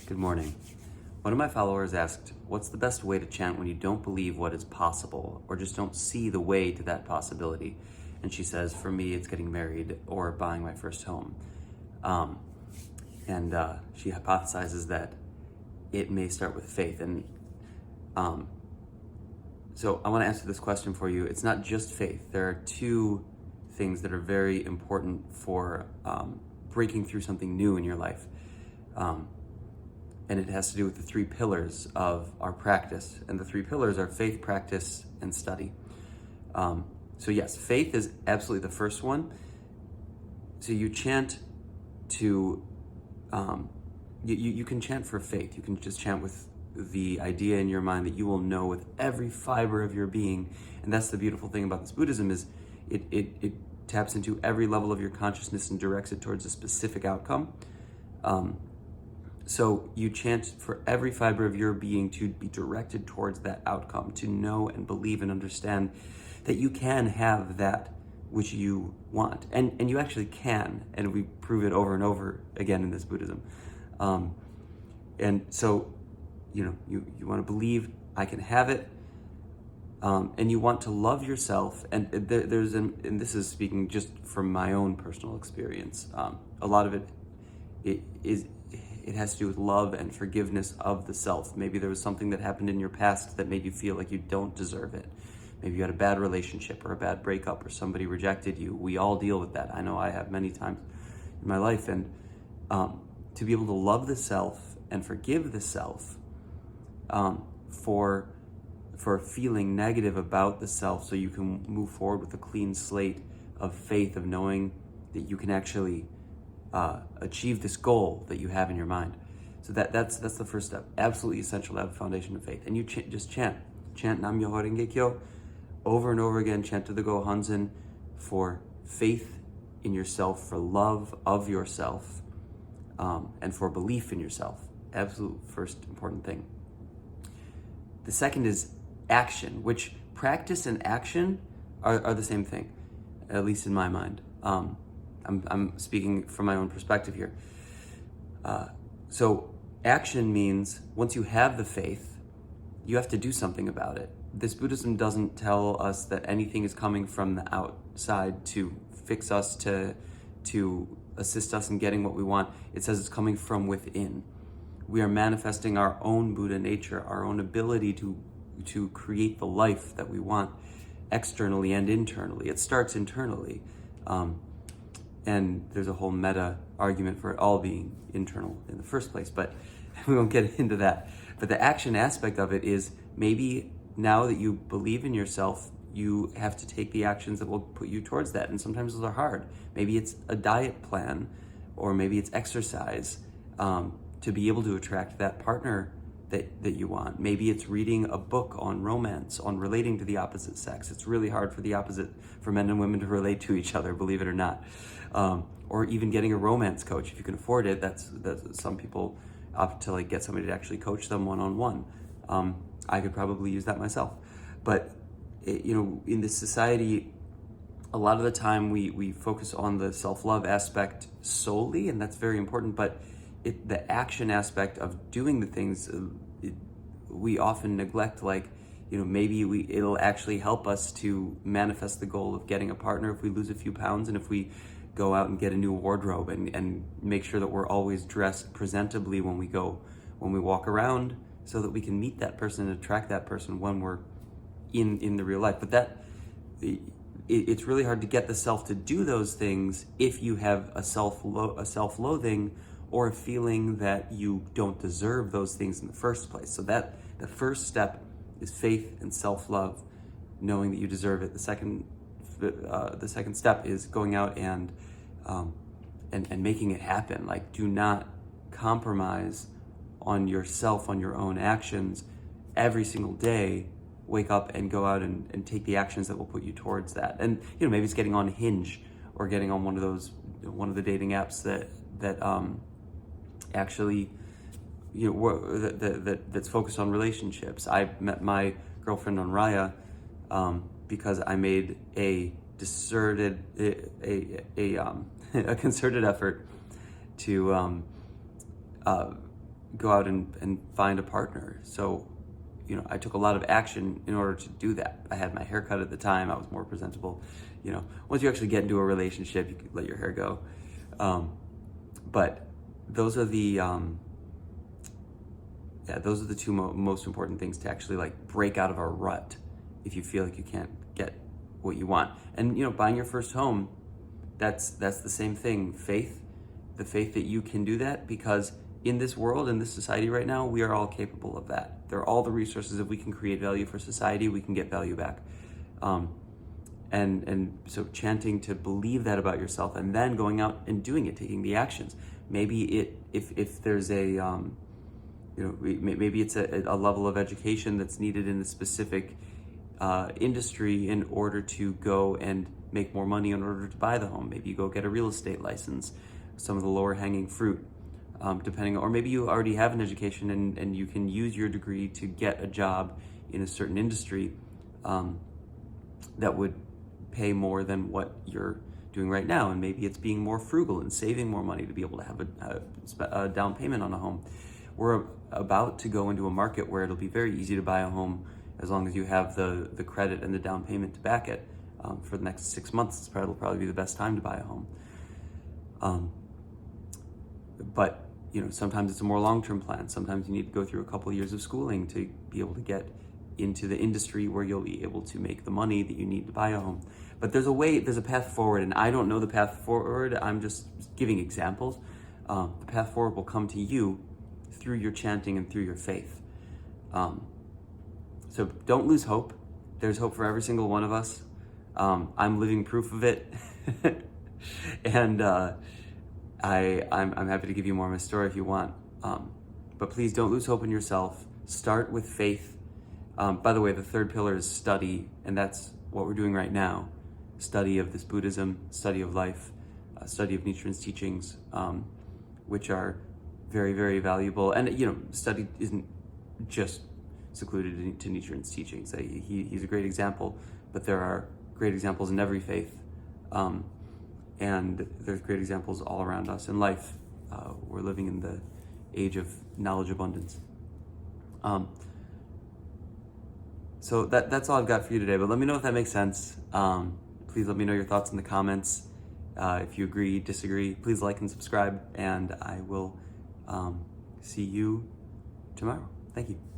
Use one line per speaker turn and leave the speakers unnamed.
Good morning. One of my followers asked, what's the best way to chant when you don't believe what is possible or just don't see the way to that possibility? And she says, for me, it's getting married or buying my first home. She hypothesizes that it may start with faith. So I want to answer this question for you. It's not just faith. There are two things that are very important for breaking through something new in your life. And it has to do with the three pillars of our practice. And the three pillars are faith, practice, and study. So yes, faith is absolutely the first one. So you chant to, you can chant for faith. You can just chant with the idea in your mind that you will know with every fiber of your being. And that's the beautiful thing about this Buddhism is it taps into every level of your consciousness and directs it towards a specific outcome. So you chant for every fiber of your being to be directed towards that outcome, to know and believe and understand that you can have that which you want. And you actually can, and we prove it over and over again in this Buddhism. And so, you want to believe I can have it, and you want to love yourself. And and this is speaking just from my own personal experience. A lot of it has to do with love and forgiveness of the self. Maybe there was something that happened in your past that made you feel like you don't deserve it. Maybe you had a bad relationship or a bad breakup or somebody rejected you. We all deal with that. I know I have many times in my life. And to be able to love the self and forgive the self for feeling negative about the self, so you can move forward with a clean slate of faith, of knowing that you can actually achieve this goal that you have in your mind. So that's the first step. Absolutely essential to have a foundation of faith. And you just chant Nam Myoho Renge Kyo over and over again. Chant to the Gohonzon for faith in yourself, for love of yourself, and for belief in yourself. Absolute first important thing. The second is action, which practice and action are the same thing, at least in my mind. I'm speaking from my own perspective here. So action means once you have the faith, you have to do something about it. This Buddhism doesn't tell us that anything is coming from the outside to fix us, to assist us in getting what we want. It says it's coming from within. We are manifesting our own Buddha nature, our own ability to create the life that we want externally and internally. It starts internally. And there's a whole meta argument for it all being internal in the first place, but we won't get into that. But the action aspect of it is maybe now that you believe in yourself, you have to take the actions that will put you towards that. And sometimes those are hard. Maybe it's a diet plan, or maybe it's exercise to be able to attract that partner that you want. Maybe it's reading a book on romance, on relating to the opposite sex. It's really hard for men and women to relate to each other, believe it or not. Or even getting a romance coach. If you can afford it, that's some people opt to get somebody to actually coach them one-on-one. I could probably use that myself. But in this society, a lot of the time we focus on the self-love aspect solely, and that's very important, but the action aspect of doing the things, we often neglect. Maybe it'll actually help us to manifest the goal of getting a partner if we lose a few pounds, and if we go out and get a new wardrobe and make sure that we're always dressed presentably when we walk around, so that we can meet that person and attract that person when we're in the real life. But it's really hard to get the self to do those things if you have a self-loathing or a feeling that you don't deserve those things in the first place. So that the first step is faith and self-love, knowing that you deserve it. The second step is going out and making it happen. Do not compromise on yourself, on your own actions. Every single day, wake up and go out and take the actions that will put you towards that. And maybe it's getting on Hinge or getting on one of the dating apps that actually that's focused on relationships. I met my girlfriend on Raya because I made a concerted effort to go out and find a partner. So, I took a lot of action in order to do that. I had my hair cut at the time. I was more presentable. Once you actually get into a relationship, you can let your hair go. But those are the two most important things to actually like break out of a rut if you feel like you can't get what you want. And buying your first home, that's the same thing. The faith that you can do that, because in this world, in this society right now, we are all capable of that. There are all the resources. If we can create value for society, we can get value back. And so chanting to believe that about yourself, and then going out and doing it, taking the actions. Maybe if there's a maybe it's a level of education that's needed in a specific industry in order to go and make more money in order to buy the home. Maybe you go get a real estate license, some of the lower hanging fruit, or maybe you already have an education and you can use your degree to get a job in a certain industry that would pay more than what you're doing right now. And maybe it's being more frugal and saving more money to be able to have a down payment on a home. We're about to go into a market where it'll be very easy to buy a home as long as you have the credit and the down payment to back it. For the next 6 months, it's probably be the best time to buy a home. But sometimes it's a more long-term plan. Sometimes you need to go through a couple of years of schooling to be able to get into the industry where you'll be able to make the money that you need to buy a home. But there's a path forward, and I don't know the path forward. I'm just giving examples. The path forward will come to you through your chanting and through your faith. So don't lose hope. There's hope for every single one of us. I'm living proof of it. And I'm happy to give you more of my story if you want. But please don't lose hope in yourself. Start with faith. By the way, the third pillar is study, and that's what we're doing right now. Study of this Buddhism, study of life, study of Nichiren's teachings, which are very, very valuable. And, study isn't just secluded to Nichiren's teachings. He's a great example, but there are great examples in every faith. And there's great examples all around us in life. We're living in the age of knowledge abundance. So that's all I've got for you today, but let me know if that makes sense. Please let me know your thoughts in the comments. If you agree, disagree, please like and subscribe, and I will see you tomorrow. Thank you.